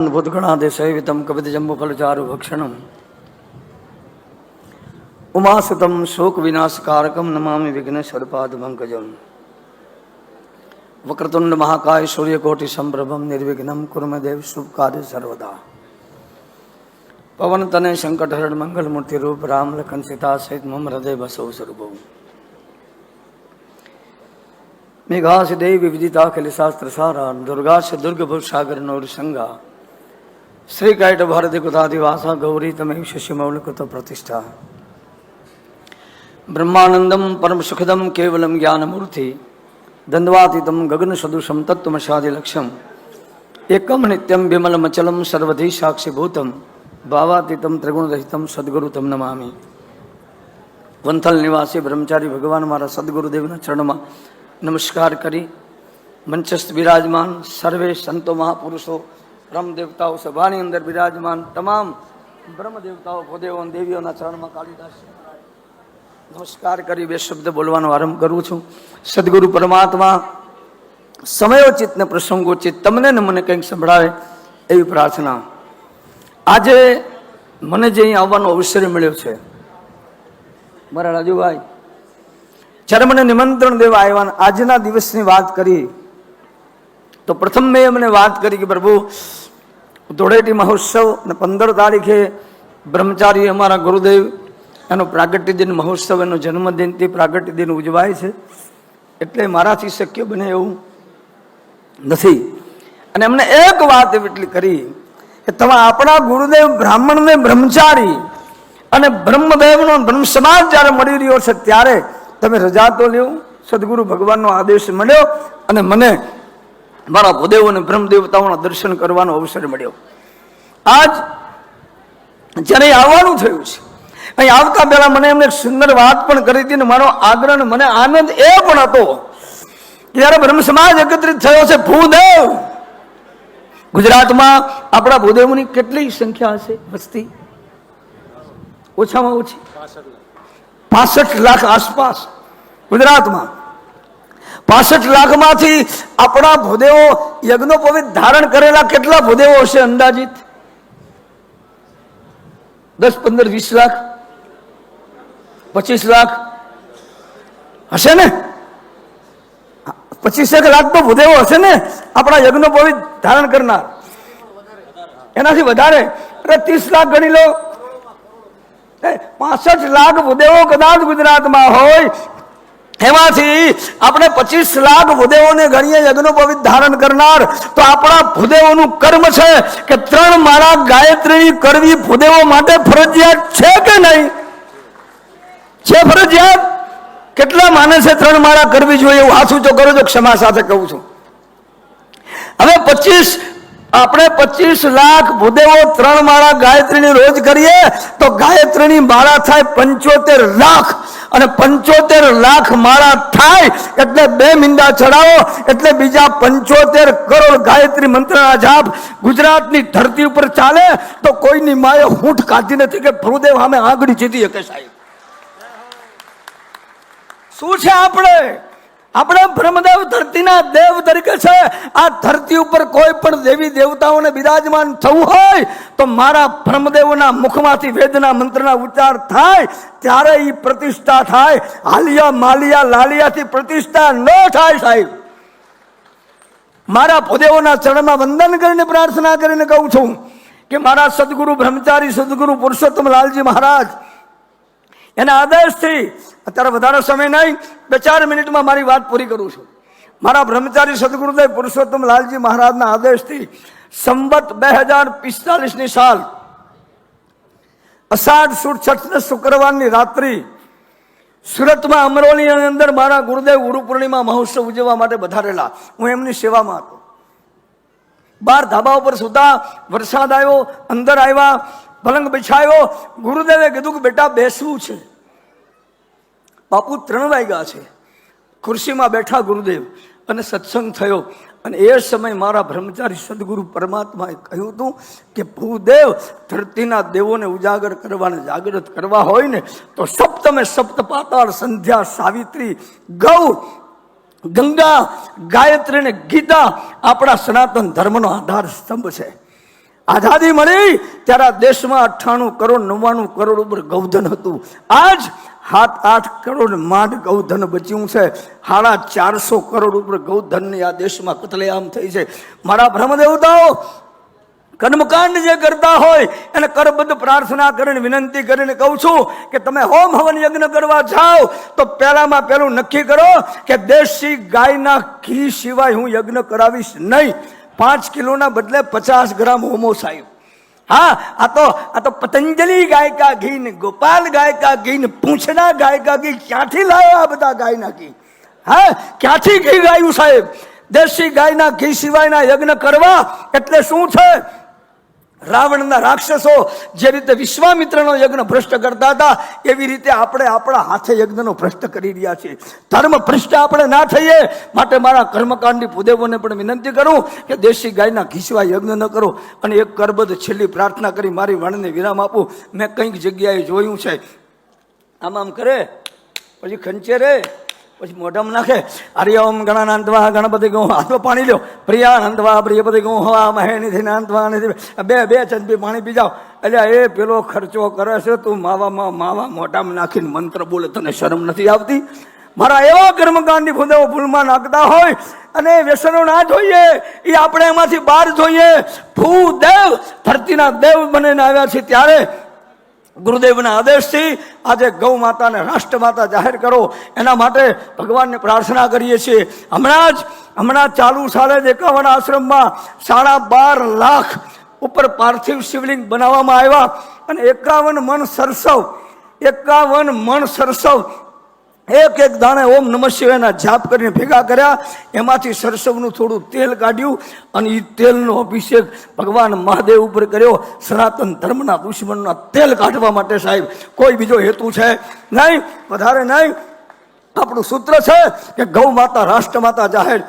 भूतगणादेशैवितं कवितजम्बुफलचारु भक्षणम् उमासुतं शोकविनाशकारकं नमामि विघ्नेश्वरपादपङ्कजम् वक्रतुण्ड महाकाय सूर्यकोटिसम्प्रभं निर्विघ्नं कुरु मे देव शुभकार्य सर्वदा पवनतनय संकटहरण मंगलमूर्तिरूप राम लखन सीता सहित मम हृदय बसौ सर्वभौ मेघास देवी विदिताखिल शास्त्र सारा दुर्गा से दुर्ग भूसागर नौर संगा श्री कैट भारती कुतादिवासा गौरी तमेव शिष्यमौलिकृत प्रतिष्ठा ब्रह्मानंदम परम सुखदम केवलम ज्ञानमूर्ति दंडवातीतम गगन सदृशम तत्वमशादि लक्ष्यम एकम नित्यम विमलमचलम सर्वधि साक्षिभूतम भावातीतम त्रिगुणरहितम सद्गुरुतम नमामि। वंथल निवासी ब्रह्मचारी भगवान मारा सद्गुरुदेवना चरण में नमस्कार करी मंचस्थ विराजमान सर्वे संतो महापुरुषों ब्रह्म देवताओं सभानी अंदर विराजमान तमाम ब्रह्म देवताओं भूदेवों देवीओं चरण में कालिदास नमस्कार करी बे शब्द बोलવાનો આરંભ કરું છું। સદગુરુ પરમાત્મા સમયોચિત ને પ્રસંગોચિત તમને ને મને કંઈક સંભળાવે એવી પ્રાર્થના। આજે મને જે અહીં આવવાનો અવસર મળ્યો છે મારા રાજુભાઈ જ્યારે મને નિમંત્રણ દેવા આવ્યા આજના દિવસની વાત કરી તો પ્રથમ મેં એમને વાત કરી કે પ્રભુ ધૂળેટી મહોત્સવ અને 15 તારીખે બ્રહ્મચારી અમારા ગુરુદેવ એનો પ્રાગટ્ય દિન મહોત્સવ એનો જન્મદિનથી પ્રાગટ્ય દિન ઉજવાય છે એટલે મારાથી શક્ય બને એવું નથી। અને એમને એક વાત એટલી કરી કે તમે આપણા ગુરુદેવ બ્રાહ્મણને બ્રહ્મચારી અને બ્રહ્મદેવનો બ્રહ્મ સમાજ જ્યારે મળી રહ્યો છે ત્યારે તમે રજા તો લ્યો। સદગુરુ ભગવાનનો આદેશ મળ્યો અને મને મારા ભૂદેવ અને બ્રહ્મ દેવતાઓના દર્શન કરવાનો અવસર મળ્યો। આજ જ્યારે આવવાનું થયું છે અહીં આવતા પહેલા મને એમને સુંદર વાત પણ કરી હતી ને મારો આગ્રહ મને આનંદ એ પણ હતો કે જ્યારે બ્રહ્મ સમાજ એકત્રિત થયો છે ભૂદેવ ગુજરાતમાં આપણા ભૂદેવની કેટલી સંખ્યા હશે વસ્તી ઓછામાં ઓછી 65 લાખ આસપાસ ગુજરાતમાં 65 લાખમાંથી આપણા ભૂદેવો યજ્ઞોપવિત ધારણ કરેલા કેટલા ભૂદેવો હશે અંદાજિત 10, 15, 20 લાખ 25 લાખ હશે ને 25 લાખ તો ભૂદેવો હશે ને આપણા યજ્ઞોપવિત ધારણ કરનાર એનાથી વધારે 30 લાખ ગણી લો 65 લાખ ભૂદેવો કદાચ ગુજરાતમાં હોય એમાંથી આપણે 25 લાખ ભૂદેવોને ગણીએ યજ્ઞોપવિત ધારણ કરનાર તો આપણા ભૂદેવોનું કર્મ છે કે 3 માળા ગાયત્રી કરવી ભૂદેવો માટે ફરજિયાત છે કે નહીં છે ફરજિયાત કેટલા માને છે 3 માળા કરવી જોઈએ એવું હાથ ઊંચો કરો છો ક્ષમા સાથે કહું છું। હવે 25 લાખ ભૂદેવો 3 માળા ગાયત્રીની રોજ કરીએ તો ગાયત્રીની માળા થાય 75 લાખ અને 75 લાખ માળા થાય એટલે 2 મીંડા ચડાવો એટલે બીજા 75 કરોડ ગાયત્રી મંત્રના જાપ ગુજરાતની ધરતી ઉપર ચાલે તો કોઈની માએ હૂંઠ કાઢી નથી કે ભૂદેવ સામે આંગળી જીતી શકે સાહેબ। શું છે આપણે બ્રહ્મદેવ ધરતીના દેવ તરીકે છે। આ ધરતી ઉપર કોઈ પણ દેવી દેવતાઓને બિરાજમાન થવું હોય તો મારા બ્રહ્મદેવના મુખમાંથી વેદના મંત્રના ઉચ્ચાર થાય ત્યારે એ પ્રતિષ્ઠા થાય। હાલિયા માલિયા લાલિયાથી પ્રતિષ્ઠા ન થાય સાહેબ। મારા ભૂદેવોના ચરણમાં વંદન કરીને પ્રાર્થના કરીને કહું છું કે મારા સદગુરુ બ્રહ્મચારી સદગુરુ પુરુષોત્તમ લાલજી મહારાજ એના આદેશથી અત્યારે વધારે સમય નહીં 2-4 મિનિટમાં મારી વાત પૂરી કરું છું। મારા બ્રહ્મચારી સદગુરુદેવ પુરુષોત્તમ લાલજી મહારાજના આદેશથી સંવત 2045ની સાલ અષાઢ સુદ છઠને શુક્રવારની રાત્રિ સુરતમાં અમરોલીની અંદર મારા ગુરુદેવ ગુરુ પૂર્ણિમા મહોત્સવ ઉજવવા માટે વધારેલા। હું એમની સેવામાં હતો। બહાર ધાબા ઉપર સુતા વરસાદ આવ્યો અંદર આવ્યા પલંગ બિછાયો ગુરુદેવે કીધું કે બેટા બેસવું છે। બાપુ 3 વાગ્યા છે ખુરશીમાં બેઠા ગુરુદેવ અને સત્સંગ થયો અને એ સમય મારા બ્રહ્મચારી સદગુરુ પરમાત્માએ કહ્યું હતું કે ભૂદેવ ધરતીના દેવોને ઉજાગર કરવાને જાગૃત કરવા હોય ને તો સપ્તમે સપ્ત પાતાળ સંધ્યા સાવિત્રી ગૌ ગંગા ગાયત્રી અને ગીતા આપણા સનાતન ધર્મનો આધાર સ્તંભ છે। આઝાદી મળી ત્યારે આ દેશમાં 98 કરોડ 99 કરોડ ઉપર ગૌધન હતું. આજ 7-8 કરોડ માંડ ગૌધન બચ્યું છે. 450 કરોડ ઉપર ગૌધનની આ દેશમાં કતલેઆમ થઈ છે. મારા બ્રહ્મદેવતાઓ કર્મકાંડ જે કરતા હોય એને કરબદ્ધ પ્રાર્થના કરીને વિનંતી કરીને કહું છું કે તમે હોમ હવન યજ્ઞ કરવા જાઓ તો પહેલામાં પહેલું નક્કી કરો કે દેશી ગાયના ઘી સિવાય હું યજ્ઞ કરાવીશ નહીં. 5 કિલોના બદલે 50 ગ્રામ હોમો સાહેબ. હા, આ તો પતંજલિ ગાય કા ઘી ને ગોપાલ ગાય કા ઘી ને પૂંછના ગાય કા ઘી ક્યાંથી લાવ્યો? આ બધા ગાયના ઘી હા ક્યાંથી ઘી ગાયું સાહેબ? દેશી ગાયના ઘી સિવાયના યજ્ઞ કરવા એટલે શું છે? રાવણના રાક્ષસો જે રીતે વિશ્વામિત્રનો યજ્ઞ ભ્રષ્ટ કરતા હતા એવી રીતે આપણે આપણા હાથે યજ્ઞનો ભ્રષ્ટ કરી રહ્યા છીએ. ધર્મ ભ્રષ્ટ આપણે ના થઈએ માટે મારા કર્મકાંડી ભૂદેવોને પણ વિનંતી કરું કે દેશી ગાયના ઘી સિવાય યજ્ઞ ન કરો. અને એક કરબદ્ધ છેલ્લી પ્રાર્થના કરી મારી વાણીને વિરામ આપું. મેં કંઈક જગ્યાએ જોયું છે, આમ કરે પછી ખંચે રે પછી મોઢામાં નાખે હરિઓમ ગણાનાંતવા ગણપતિ ગૌ હાથમાં પાણી લ્યો પ્રિયાનંતવા પ્રિયપતિ ગૌ હવા મહે નિધિ નાંતવા નિધિ બે ચંપી પાણી પી જાઓ. એટલે એ પેલો ખર્ચો કરે છે, તું માવા મોઢામાં નાખીને મંત્ર બોલે, તને શરમ નથી આવતી? મારા એવા કર્મકાંડી ભૂદેવો ભૂલમાં નાખતા હોય અને વ્યસનો ના જોઈએ, એ આપણે એમાંથી બહાર જોઈએ. ભૂદેવ ધરતીના દેવ બનીને આવ્યા છે ત્યારે ગુરુદેવના આદેશથી આજે ગૌ માતાને રાષ્ટ્રમાતા જાહેર કરો એના માટે ભગવાનને પ્રાર્થના કરીએ છીએ. હમણાં ચાલુ સાલે 51 આશ્રમમાં 12.5 લાખ ઉપર પાર્થિવ શિવલિંગ બનાવવામાં આવ્યા અને 51 મણ સરસવ એક દાણે ઓમ નમઃ શિવાયના જાપ કરીને ભેગા કર્યા. એમાંથી સરસવનું થોડું તેલ કાઢ્યું અને એ તેલનો અભિષેક ભગવાન મહાદેવ ઉપર કર્યો. સનાતન ધર્મના દુશ્મનના તેલ કાઢવા માટે સાહેબ, કોઈ બીજો હેતુ છે નહીં, વધારે નહીં. આપણું સૂત્ર છે કે ગૌ માતા રાષ્ટ્રમાતા જાહેર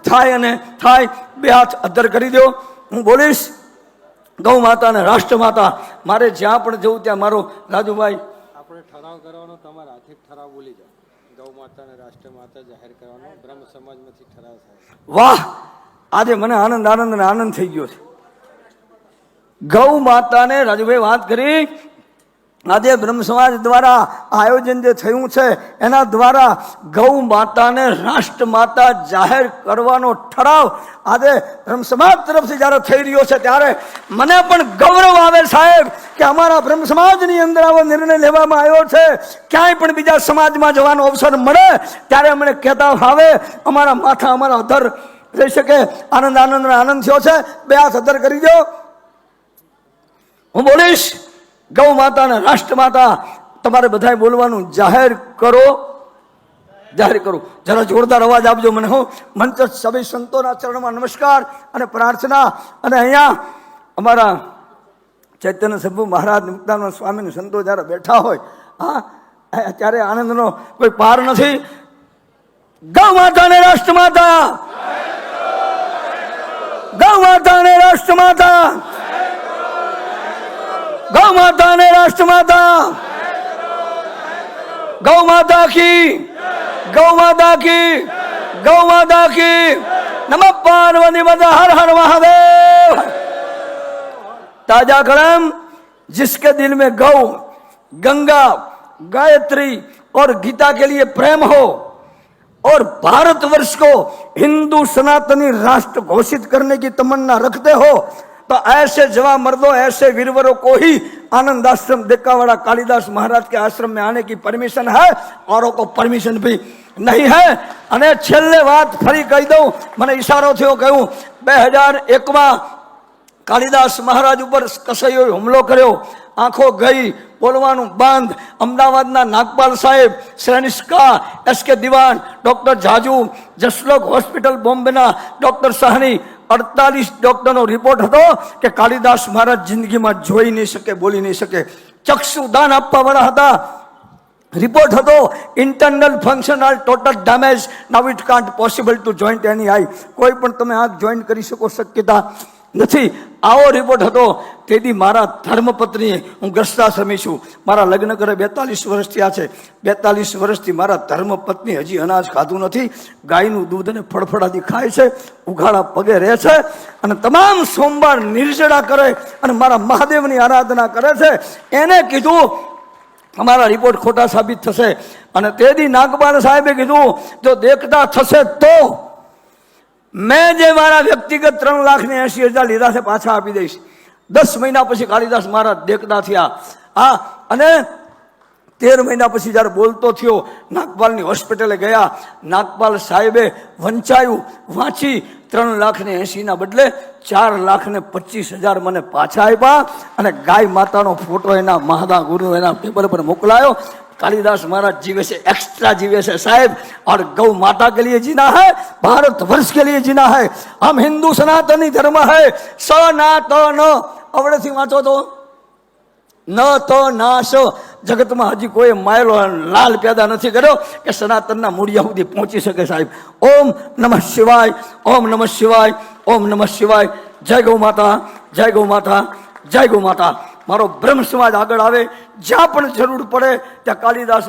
થાય અને થાય. 2 હાથ અધ્ધર કરી દો. હું બોલીશ ગૌ માતા અને રાષ્ટ્રમાતા. મારે જ્યાં પણ જવું ત્યાં મારો રાજુભાઈ ઠરાવ કરવાનો, તમારા હાથે ઠરાવ બોલી જાઓ. ગૌ માતા અને રાષ્ટ્ર માતા જાહેર કરવાનો બ્રહ્મ સમાજમાંથી ઠરાવ થાય. વાહ, આજે મને આનંદ થઈ ગયો છે. ગૌ માતાને રાજુભાઈ વાત કરી, આજે બ્રહ્મ સમાજ દ્વારા આયોજન જે થયું છે એના દ્વારા ગૌ માતાને રાષ્ટ્ર માતા જાહેર કરવાનો ઠરાવ આજે બ્રહ્મ સમાજ તરફથી જ્યારે થઈ રહ્યો છે ત્યારે મને પણ ગૌરવ આવે સાહેબ કે અમારા બ્રહ્મ સમાજની અંદર આવો નિર્ણય લેવામાં આવ્યો છે. ક્યાંય પણ બીજા સમાજમાં જવાનો અવસર મળે ત્યારે અમને કહેતા આવે, અમારા માથા અમારા અધર રહી શકે. આનંદ થયો છે. 2 હાથ અધર કરી દો. હું બોલીશ ગૌ માતા અને રાષ્ટ્ર માતા. તમારે બધાએ બોલવાનું. જાહેર કરો. જરા જોરદાર અવાજ આપજો મને. હું મંચ સભી સંતોના ચરણમાં નમસ્કાર અને પ્રાર્થના. અને અહીંયા અમારા ચૈતન્ય સભુ મહારાજ મુક્તાનંદ સ્વામી સંતો જ્યારે બેઠા હોય ત્યારે આનંદનો કોઈ પાર નથી. ગૌ માતા અને રાષ્ટ્ર માતા, ગૌ માતા અને રાષ્ટ્ર માતા, ગૌ માતા અને રાષ્ટ્ર માતા, ગૌ માતા કી, ગૌ માતા કી, ગૌ માતા કી. નમઃ પાર્વતી પતે હર હર महादेव. ताजा कलम जिसके दिल में गौ, गंगा, गायत्री और गीता के लिए प्रेम हो और भारतवर्ष को हिंदू सनातनी राष्ट्र घोषित करने की तमन्ना रखते हो तो ऐसे जवान मर्दों, ऐसे वीरवरों को ही आनंद आश्रम देकावाड़ा कालिदास महाराज के आश्रम में आने की परमिशन है, औरों को परमिशन भी नहीं है. અને છેલ્લે વાત ફરી કહી દઉં, મને ઈશારો થયો, કહ્યું 2001માં કાલિદાસ મહારાજ ઉપર કસાઈઓએ હુમલો કર્યો, આંખો ગઈ, બોલવાનું બંધ. અમદાવાદના નાગપાલ સાહેબ, શ્રેનિષ્કા, એસકે દિવાન, ડોક્ટર જાજુ, જસલોક હોસ્પિટલ બોમ્બેના ડોક્ટર સાહની, 48 ડોક્ટરનો રિપોર્ટ હતો કે કાલિદાસ મહારાજ જિંદગીમાં જોઈ નહીં શકે, બોલી નહીં શકે. ચક્ષુદાન આપવાવાળા હતા. રિપોર્ટ હતો internal functional total damage. Now it can't possible to joint any I. કોઈ પણ તમે આંખ જોઈન્ટ કરી શકો શક્યતા નથી. આવો રિપોર્ટ હતો. તેથી મારા ધર્મપત્નીએ, હું ગ્રસ્તાશ્રમી છું, મારા લગ્ન કરે 42 વર્ષ થયા છે. 42 વર્ષથી મારા ધર્મપત્ની હજી અનાજ ખાધું નથી. ગાયનું દૂધ અને ફળફળાદી ખાય છે, ઉઘાડા પગે રહે છે અને તમામ સોમવાર નિર્જળા કરે અને મારા મહાદેવની આરાધના કરે છે. એને કીધું તમારા રિપોર્ટ ખોટા સાબિત થશે. અને તેથી નાગપાલ સાહેબે કીધું જો દેખતા થશે તો મેં જે મારા વ્યક્તિગત 3,80,000 લીધા છે પાછા આપી દઈશ. 10 મહિના પછી કાલિદાસ મહારાજ દેખતા થયા. હા, અને 13 મહિના પછી જ્યારે બોલતો થયો, નાગપાલની હોસ્પિટલે ગયા. નાગપાલ સાહેબે વંચાયું, વાંચી 3,80,000 ના બદલે 4,25,000 મને પાછા આપ્યા. અને ગાય માતાનો ફોટો એના મહાદા ગુરુ એના પેપર પર મોકલાયો. कालिदास महाराज जीवे से एक्स्ट्रा जीवे से साहेब, और गौ माता के लिए जीना है, भारत वर्ष के लिए जीना है. हम हिंदू सनातनी धर्म है. सनातन अवड़े वाँचो तो न तो नाश. जगत में हजी कोई मायलो लाल पैदा नहीं कर्यो कि सनातन मूड़िया सुधी पहुंची सके साहेब. ओम नमः शिवाय, ओम नमः शिवाय, ओम नमः शिवाय. जय गौ माता, जय गौ माता, जय गौ माता. मारो ब्रह्म समाज आगळ आवे, ज्यां पण जरूर पड़े त्या कालिदास